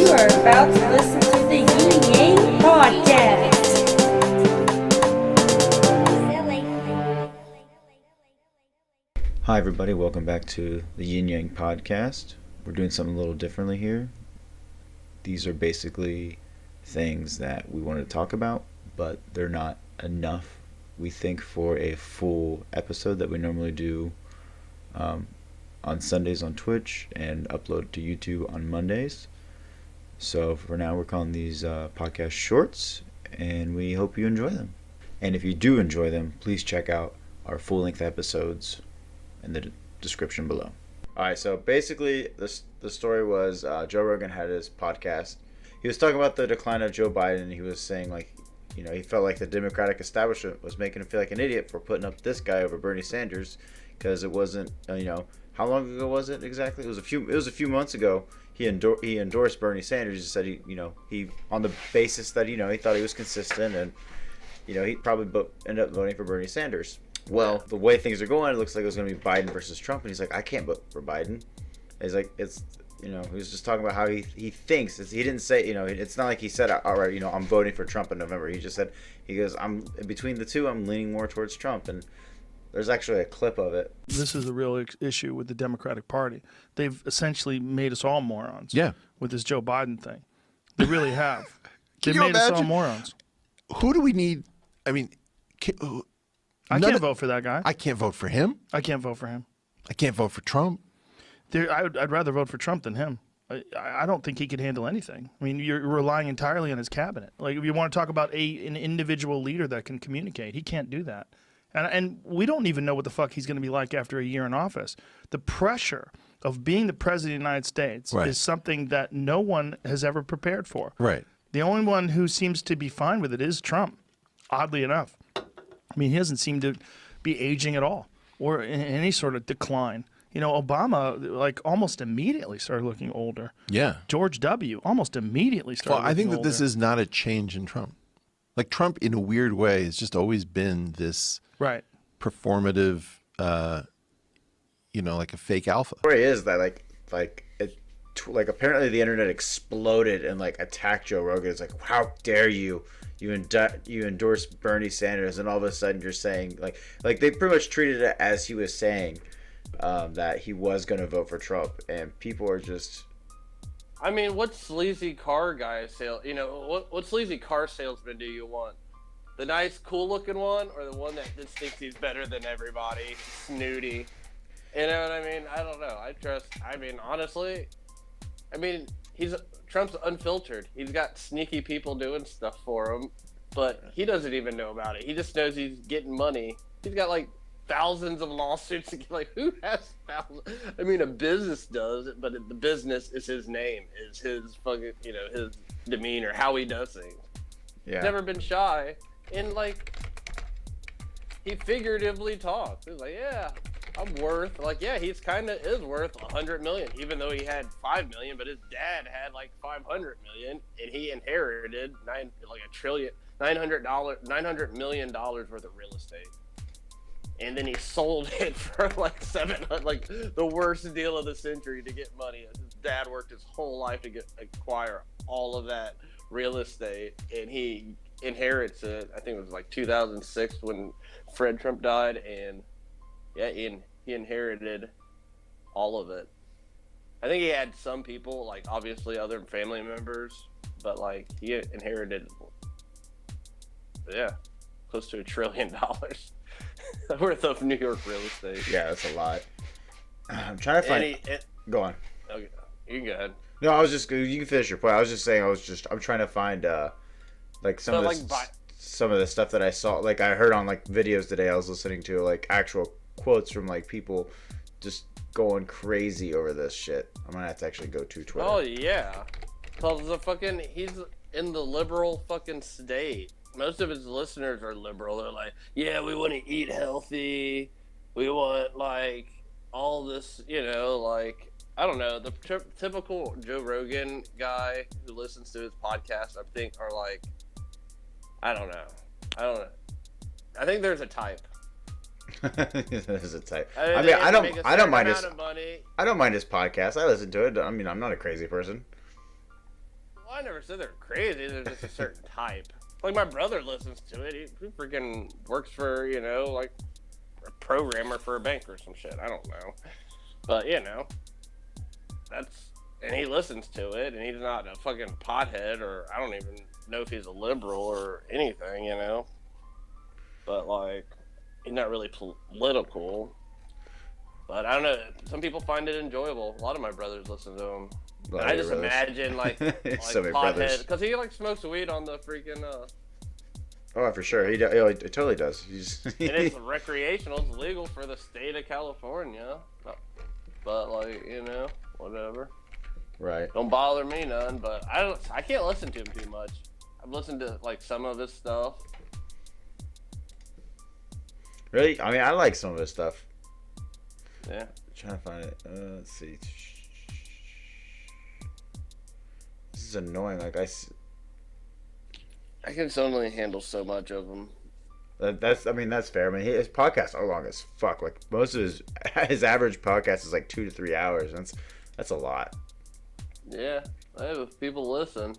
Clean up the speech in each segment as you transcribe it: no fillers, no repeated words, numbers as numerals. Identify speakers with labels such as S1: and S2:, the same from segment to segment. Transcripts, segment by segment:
S1: You are about to listen to the YinYang podcast.
S2: Hi everybody, welcome back to the YinYang podcast. We're doing something a little differently here. These are basically things that we wanted to talk about, but they're not enough, we think, for a full episode that we normally do on Sundays on Twitch and upload to YouTube on Mondays. So for now, we're calling these podcast shorts, and we hope you enjoy them. And if you do enjoy them, please check out our full-length episodes in the description below. All right, so basically, the story was Joe Rogan had his podcast. He was talking about the decline of Joe Biden, and he was saying, like, you know, he felt like the Democratic establishment was making him feel like an idiot for putting up this guy over Bernie Sanders, because it wasn't, you know, how long ago was it exactly? It was a few months ago. He endorsed Bernie Sanders. He said he on the basis that he thought he was consistent, and he probably ended up voting for Bernie Sanders. Well, the way things are going, it looks like it was going to be Biden versus Trump, and he's like, I can't vote for Biden. He's like, he was just talking about how he thinks. He didn't say, it's not like he said, all right, I'm voting for Trump in November. He just said, he goes, I'm between the two, I'm leaning more towards Trump. And there's actually a clip of it.
S3: This is a real issue with the Democratic Party. They've essentially made us all morons.
S4: Yeah.
S3: With this Joe Biden thing. They really have. They
S4: Can you
S3: made us all
S4: imagine?
S3: morons.
S4: Who do we need? I mean,
S3: I can't vote for that guy.
S4: I can't vote for him.
S3: I can't vote for him.
S4: I can't vote for Trump.
S3: I'd rather vote for Trump than him. I don't think he could handle anything. I mean, you're relying entirely on his cabinet. Like, if you want to talk about an individual leader that can communicate, he can't do that. And we don't even know what the fuck he's going to be like after a year in office. The pressure of being the president of the United States is something that no one has ever prepared for.
S4: Right.
S3: The only one who seems to be fine with it is Trump, oddly enough. I mean, he doesn't seem to be aging at all or in any sort of decline. Obama, like, almost immediately started looking older.
S4: Yeah.
S3: George W. almost immediately started looking older.
S4: I think that this is not a change in Trump. Like, Trump, in a weird way, has just always been this performative, like a fake alpha.
S2: The story is that like apparently the internet exploded and like attacked Joe Rogan. It's like, how dare you? You endorse Bernie Sanders, and all of a sudden you're saying like they pretty much treated it as he was saying that he was going to vote for Trump, and people are just.
S5: I mean, what sleazy car guy what sleazy car salesman do you want? The nice, cool-looking one, or the one that just thinks he's better than everybody, snooty? You know what I mean? I don't know. Honestly, Trump's unfiltered. He's got sneaky people doing stuff for him, but he doesn't even know about it. He just knows he's getting money. He's got like thousands of lawsuits. Like, who has thousands? I mean, a business does it, but the business is his name, is his fucking, his demeanor, how he does things.
S2: Yeah.
S5: Never been shy, and like, he figuratively talks. He's like, yeah, I'm worth, he's kind of is worth $100 million, even though he had $5 million, but his dad had like $500 million, and he inherited $900 million worth of real estate. And then he sold it for like $700, like the worst deal of the century to get money. His dad worked his whole life to acquire all of that real estate, and he inherits it. I think it was like 2006 when Fred Trump died, and he inherited all of it. I think he had some people, like obviously other family members, but like he inherited, close to $1 trillion. Worth of New York real estate.
S2: Yeah, that's a lot. I'm trying to find. Go on.
S5: Okay, you can go ahead.
S2: No, I was just. You can finish your point. I was just saying. I'm trying to find some of the stuff that I saw. Like I heard on like videos today. I was listening to like actual quotes from like people just going crazy over this shit. I'm gonna have to actually go to Twitter.
S5: Oh yeah, cause he's in the liberal fucking state. Most of his listeners are liberal. They're like, yeah, we want to eat healthy. We want, like, all this, like, I don't know. The typical Joe Rogan guy who listens to his podcast, I think, are like, I don't know. I think there's a type.
S2: There's a type. I don't mind his podcast. I listen to it. I mean, I'm not a crazy person.
S5: I never said they're crazy. They're just a certain type. Like, my brother listens to it. He freaking works for, you know, like, a programmer for a bank or some shit. I don't know. But, you know, and he listens to it, and he's not a fucking pothead, or I don't even know if he's a liberal or anything, you know. But, like, he's not really political. But I don't know. Some people find it enjoyable. A lot of my brothers listen to him. I just imagine like
S2: so
S5: pothead, because he like smokes weed on the freaking.
S2: Oh, for sure. He totally does.
S5: And it's recreational. It's legal for the state of California. But like, you know, whatever.
S2: Right.
S5: Don't bother me none. But I can't listen to him too much. I've listened to like some of his stuff.
S2: Really? I mean, I like some of his stuff.
S5: Yeah.
S2: I'm trying to find it. Let's see. This is annoying. Like
S5: I can only handle so much of him.
S2: That's fair. I mean, his podcasts are long as fuck. Like most of his average podcast is like 2 to 3 hours. That's a lot.
S5: Yeah, if people listen.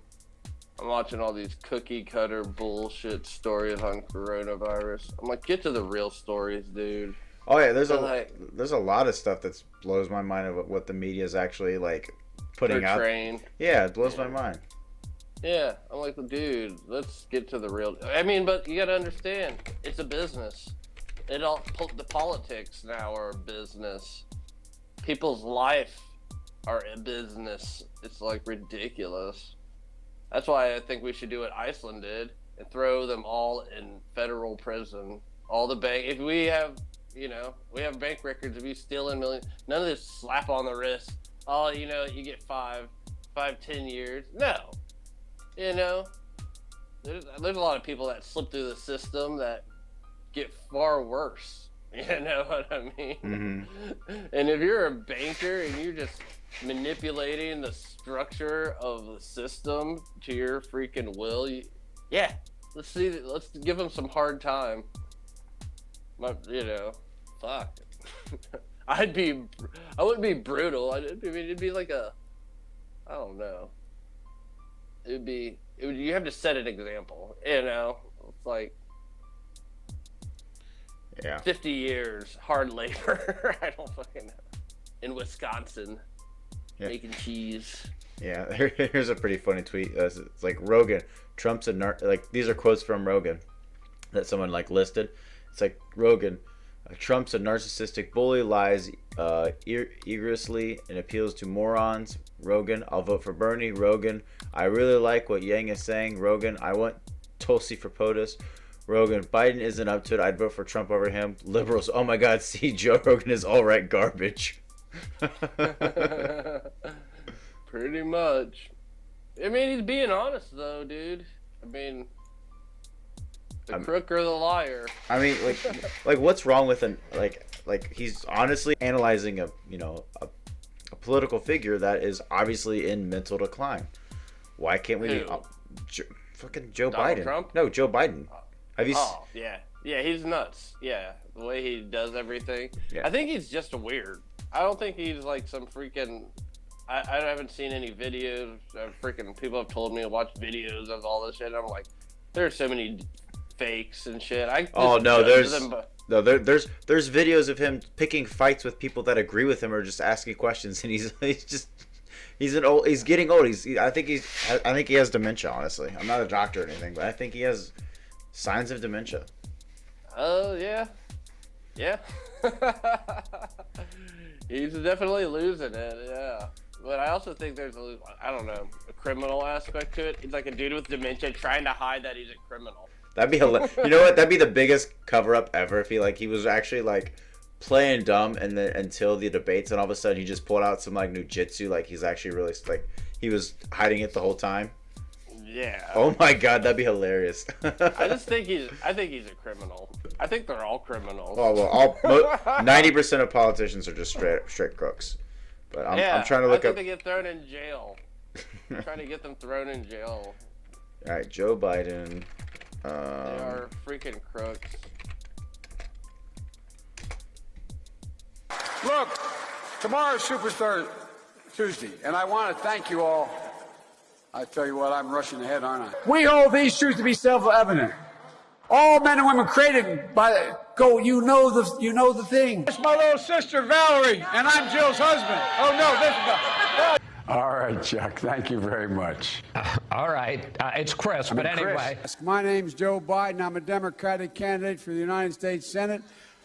S5: I'm watching all these cookie cutter bullshit stories on coronavirus. I'm like, get to the real stories, dude.
S2: Oh yeah, there's a lot of stuff that blows my mind of what the media is actually like putting out. Yeah, it blows my mind.
S5: Yeah, I'm like, dude, let's get to the real. I mean, but you gotta understand, it's a business. The politics now are a business. People's life are a business. It's like ridiculous. That's why I think we should do what Iceland did and throw them all in federal prison. All the bank. If we have, you know, we have bank records. If you steal in millions, none of this slap on the wrist. Oh, you know, you get 10 years. No. You know, there's a lot of people that slip through the system that get far worse. You know what I mean?
S2: Mm-hmm.
S5: And if you're a banker and you're just manipulating the structure of the system to your freaking will, let's give them some hard time. You know, fuck. I wouldn't be brutal. It'd be like I don't know. You have to set an example, you know? It's like 50 years hard labor. I don't fucking know. In Wisconsin, making cheese.
S2: Yeah, here's a pretty funny tweet. It's like Rogan, Trump's like these are quotes from Rogan that someone like listed. It's like Rogan, Trump's a narcissistic bully, lies egregiously and appeals to morons. Rogan, I'll vote for Bernie. Rogan, I really like what Yang is saying. Rogan, I want Tulsi for POTUS. Rogan, Biden isn't up to it. I'd vote for Trump over him. Liberals, oh my God, see, Joe Rogan is all right garbage.
S5: Pretty much. I mean, he's being honest though, dude. I mean, the crook or the liar.
S2: I mean, like what's wrong with like he's honestly analyzing a political figure that is obviously in mental decline. Why can't we be fucking Joe
S5: Donald
S2: Biden?
S5: Trump?
S2: No, Joe Biden. Have you?
S5: Oh yeah, he's nuts. Yeah, the way he does everything.
S2: Yeah.
S5: I think he's just weird. I don't think he's like some freaking. I haven't seen any videos. Freaking people have told me to watch videos of all this shit. And I'm like, there's so many fakes and shit. There's videos of him picking fights with people that agree with him or just asking questions, and he's getting old. I think he has dementia. Honestly, I'm not a doctor or anything, but I think he has signs of dementia. Oh yeah. He's definitely losing it. Yeah. But I also think there's a criminal aspect to it. He's like a dude with dementia trying to hide that he's a criminal.
S2: That'd be hilarious. You know what? That'd be the biggest cover up ever if he was actually like playing dumb and then until the debates and all of a sudden he just pulled out some like nujitsu, like he's actually really like he was hiding it the whole time.
S5: Yeah.
S2: Oh my God, that'd be hilarious.
S5: I think he's a criminal. I think they're all criminals.
S2: Oh well, 90% of politicians are just straight crooks. But I'm trying to look up.
S5: They get thrown in jail. I'm trying to get them thrown in jail.
S2: All right, Joe Biden.
S5: They are freaking crooks.
S6: Look, tomorrow's Superstar Tuesday, and I want to thank you all I tell you what, I'm rushing ahead, aren't I? We hold these truths to be self-evident. All men and women created by you know the thing. It's my little sister Valerie, and I'm Jill's husband. Oh no, this is all right, Chuck. Thank you very much.
S7: All right, it's Chris, but anyway.
S6: Chris. My name's Joe Biden. I'm a Democratic candidate for the United States Senate.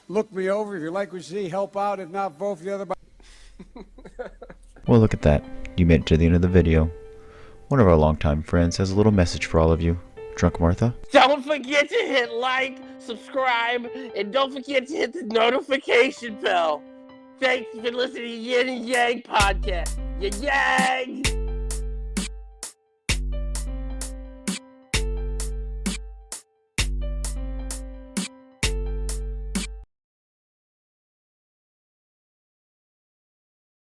S6: Look me over if you like what you see. Help out. If not, vote for the other.
S2: Well, look at that. You made it to the end of the video. One of our longtime friends has a little message for all of you. Drunk Martha?
S5: Don't forget to hit like, subscribe, and don't forget to hit the notification bell. Thanks for listening to Yin and Yang podcast. Yang!